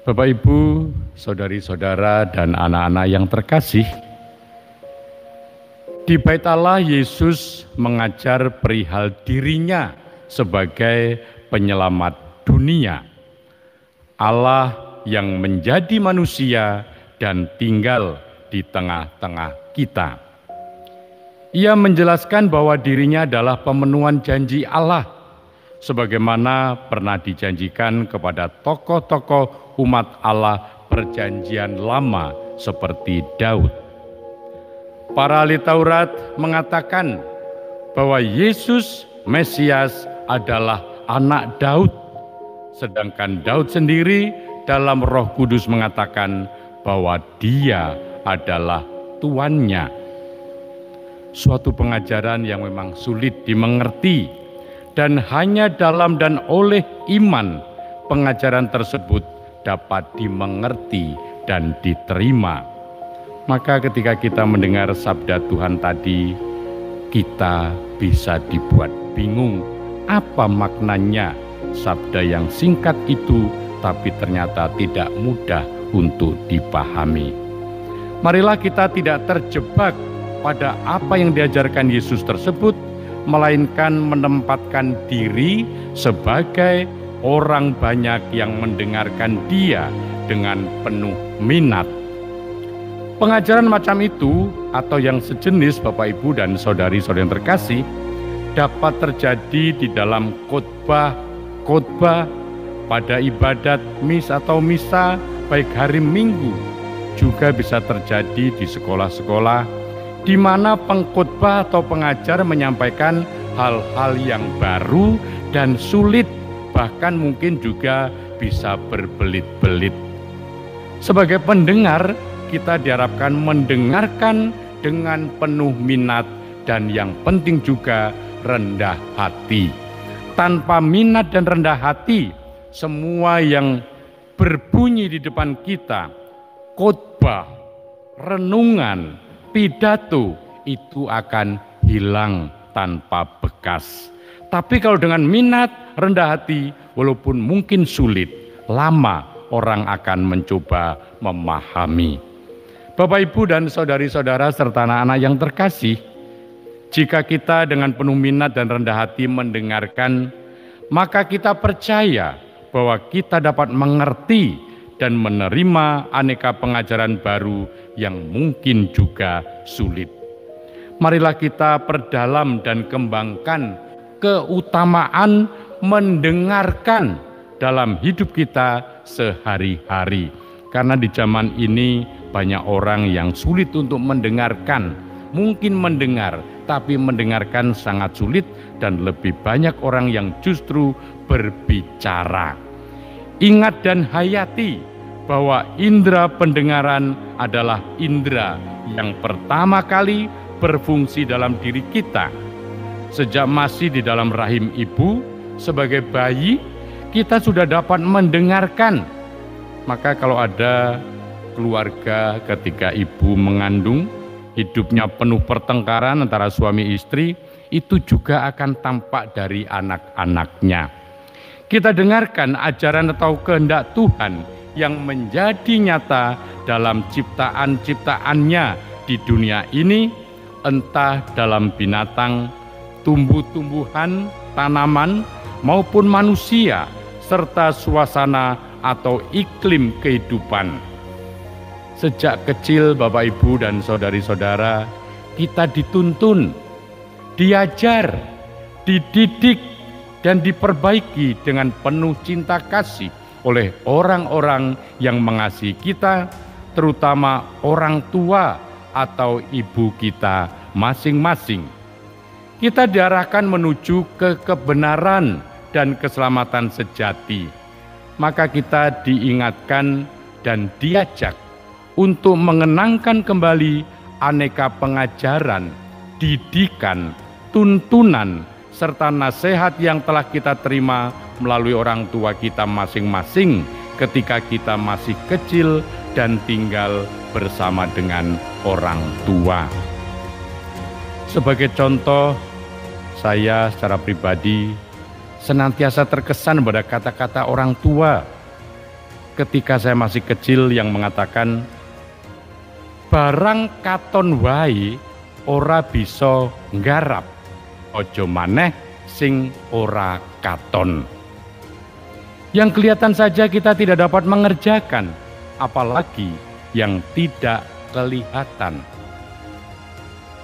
Bapak, Ibu, saudari-saudara, dan anak-anak yang terkasih, di Bait Allah Yesus mengajar perihal dirinya sebagai penyelamat dunia, Allah yang menjadi manusia dan tinggal di tengah-tengah kita. Ia menjelaskan bahwa dirinya adalah pemenuhan janji Allah, sebagaimana pernah dijanjikan kepada tokoh-tokoh umat Allah perjanjian lama seperti Daud. Para ahli Taurat mengatakan bahwa Yesus Mesias adalah anak Daud, sedangkan Daud sendiri dalam Roh Kudus mengatakan bahwa dia adalah tuannya. Suatu pengajaran yang memang sulit dimengerti, dan hanya dalam dan oleh iman pengajaran tersebut dapat dimengerti dan diterima. Maka ketika kita mendengar sabda Tuhan tadi, kita bisa dibuat bingung apa maknanya sabda yang singkat itu, tapi ternyata tidak mudah untuk dipahami. Marilah kita tidak terjebak pada apa yang diajarkan Yesus tersebut, melainkan menempatkan diri sebagai orang banyak yang mendengarkan Dia dengan penuh minat. Pengajaran macam itu atau yang sejenis, Bapak, Ibu, dan saudari-saudari yang terkasih, dapat terjadi di dalam khotbah pada ibadat atau misa, baik hari Minggu, juga bisa terjadi di sekolah-sekolah, di mana pengkhotbah atau pengajar menyampaikan hal-hal yang baru dan sulit, bahkan mungkin juga bisa berbelit-belit. Sebagai pendengar, kita diharapkan mendengarkan dengan penuh minat dan yang penting juga rendah hati. Tanpa minat dan rendah hati, semua yang berbunyi di depan kita, khotbah, renungan, pidato, itu akan hilang tanpa bekas. Tapi kalau dengan minat, rendah hati, walaupun mungkin sulit, lama orang akan mencoba memahami. Bapak, Ibu, dan saudari-saudara serta anak-anak yang terkasih, jika kita dengan penuh minat dan rendah hati mendengarkan, maka kita percaya bahwa kita dapat mengerti dan menerima aneka pengajaran baru yang mungkin juga sulit. Marilah kita perdalam dan kembangkan keutamaan mendengarkan dalam hidup kita sehari-hari. Karena di zaman ini banyak orang yang sulit untuk mendengarkan. Mungkin mendengar, tapi mendengarkan sangat sulit, dan lebih banyak orang yang justru berbicara. Ingat dan hayati bahwa indera pendengaran adalah indera yang pertama kali berfungsi dalam diri kita. Sejak masih di dalam rahim ibu, sebagai bayi, kita sudah dapat mendengarkan. Maka kalau ada keluarga ketika ibu mengandung, hidupnya penuh pertengkaran antara suami istri, itu juga akan tampak dari anak-anaknya. Kita dengarkan ajaran atau kehendak Tuhan yang menjadi nyata dalam ciptaan-ciptaannya di dunia ini, entah dalam binatang, tumbuh-tumbuhan, tanaman, maupun manusia, serta suasana atau iklim kehidupan. Sejak kecil, Bapak, Ibu, dan saudari-saudara, kita dituntun, diajar, dididik, dan diperbaiki dengan penuh cinta kasih oleh orang-orang yang mengasihi kita, terutama orang tua atau ibu kita masing-masing. Kita diarahkan menuju ke kebenaran dan keselamatan sejati. Maka kita diingatkan dan diajak untuk mengenangkan kembali aneka pengajaran, didikan, tuntunan, serta nasihat yang telah kita terima melalui orang tua kita masing-masing ketika kita masih kecil dan tinggal bersama dengan orang tua. Sebagai contoh, saya secara pribadi senantiasa terkesan pada kata-kata orang tua ketika saya masih kecil yang mengatakan, barang katon wae ora bisa nggarap, ojo maneh sing ora katon. Yang kelihatan saja kita tidak dapat mengerjakan, apalagi yang tidak kelihatan.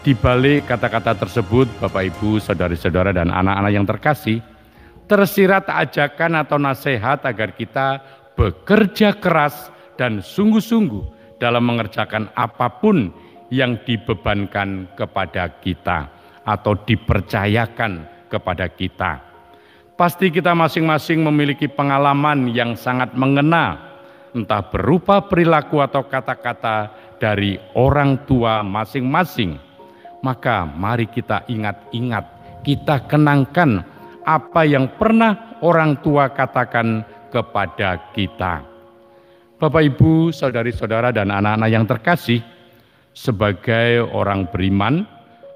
Di balik kata-kata tersebut, Bapak Ibu, saudari-saudara dan anak-anak yang terkasih, tersirat ajakan atau nasihat agar kita bekerja keras dan sungguh-sungguh dalam mengerjakan apapun yang dibebankan kepada kita atau dipercayakan kepada kita. Pasti kita masing-masing memiliki pengalaman yang sangat mengena, entah berupa perilaku atau kata-kata dari orang tua masing-masing. Maka mari kita ingat-ingat, kita kenangkan apa yang pernah orang tua katakan kepada kita. Bapak Ibu, saudari-saudara dan anak-anak yang terkasih, sebagai orang beriman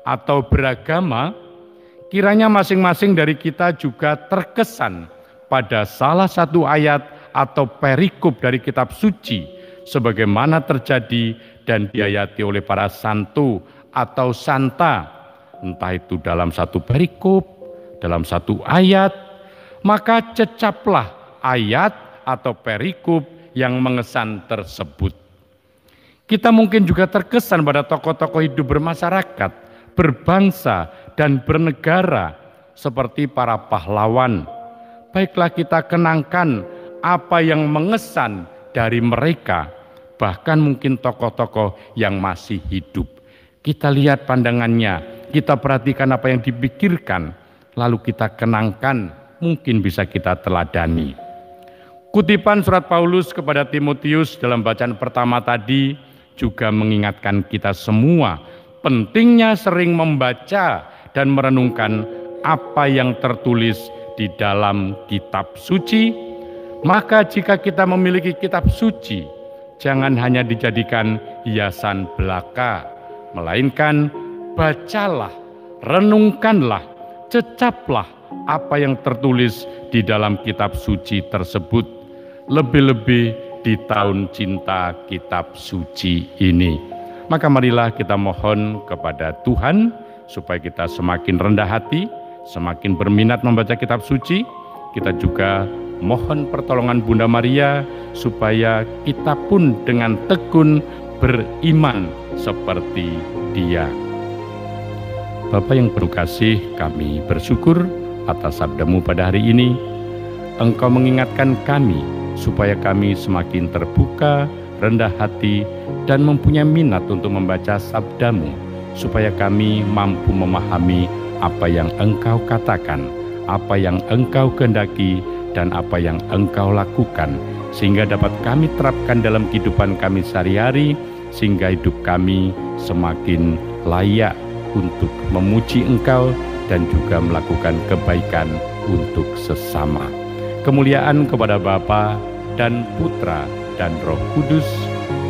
atau beragama, kiranya masing-masing dari kita juga terkesan pada salah satu ayat atau perikop dari kitab suci sebagaimana terjadi dan diayati oleh para santo atau santa, entah itu dalam satu perikop, dalam satu ayat, maka cecaplah ayat atau perikop yang mengesan tersebut. Kita mungkin juga terkesan pada tokoh-tokoh hidup bermasyarakat, berbangsa, dan bernegara seperti para pahlawan. Baiklah kita kenangkan apa yang mengesan dari mereka, bahkan mungkin tokoh-tokoh yang masih hidup. Kita lihat pandangannya, kita perhatikan apa yang dipikirkan, lalu kita kenangkan, mungkin bisa kita teladani. Kutipan surat Paulus kepada Timotius dalam bacaan pertama tadi juga mengingatkan kita semua pentingnya sering membaca dan merenungkan apa yang tertulis di dalam kitab suci. Maka jika kita memiliki kitab suci, jangan hanya dijadikan hiasan belaka, melainkan bacalah, renungkanlah, cecaplah apa yang tertulis di dalam kitab suci tersebut, lebih-lebih di tahun cinta kitab suci ini. Maka marilah kita mohon kepada Tuhan supaya kita semakin rendah hati, semakin berminat membaca kitab suci. Kita juga mohon pertolongan Bunda Maria supaya kita pun dengan tekun beriman seperti Dia. Bapa yang penuh kasih, kami bersyukur atas sabda-Mu pada hari ini. Engkau mengingatkan kami supaya kami semakin terbuka, rendah hati, dan mempunyai minat untuk membaca sabda-Mu, supaya kami mampu memahami apa yang Engkau katakan, apa yang Engkau kehendaki, dan apa yang Engkau lakukan, sehingga dapat kami terapkan dalam kehidupan kami sehari-hari, sehingga hidup kami semakin layak untuk memuji Engkau dan juga melakukan kebaikan untuk sesama. Kemuliaan kepada Bapa dan Putra dan Roh Kudus,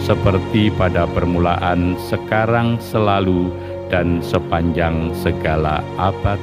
seperti pada permulaan, sekarang, selalu, dan sepanjang segala abad.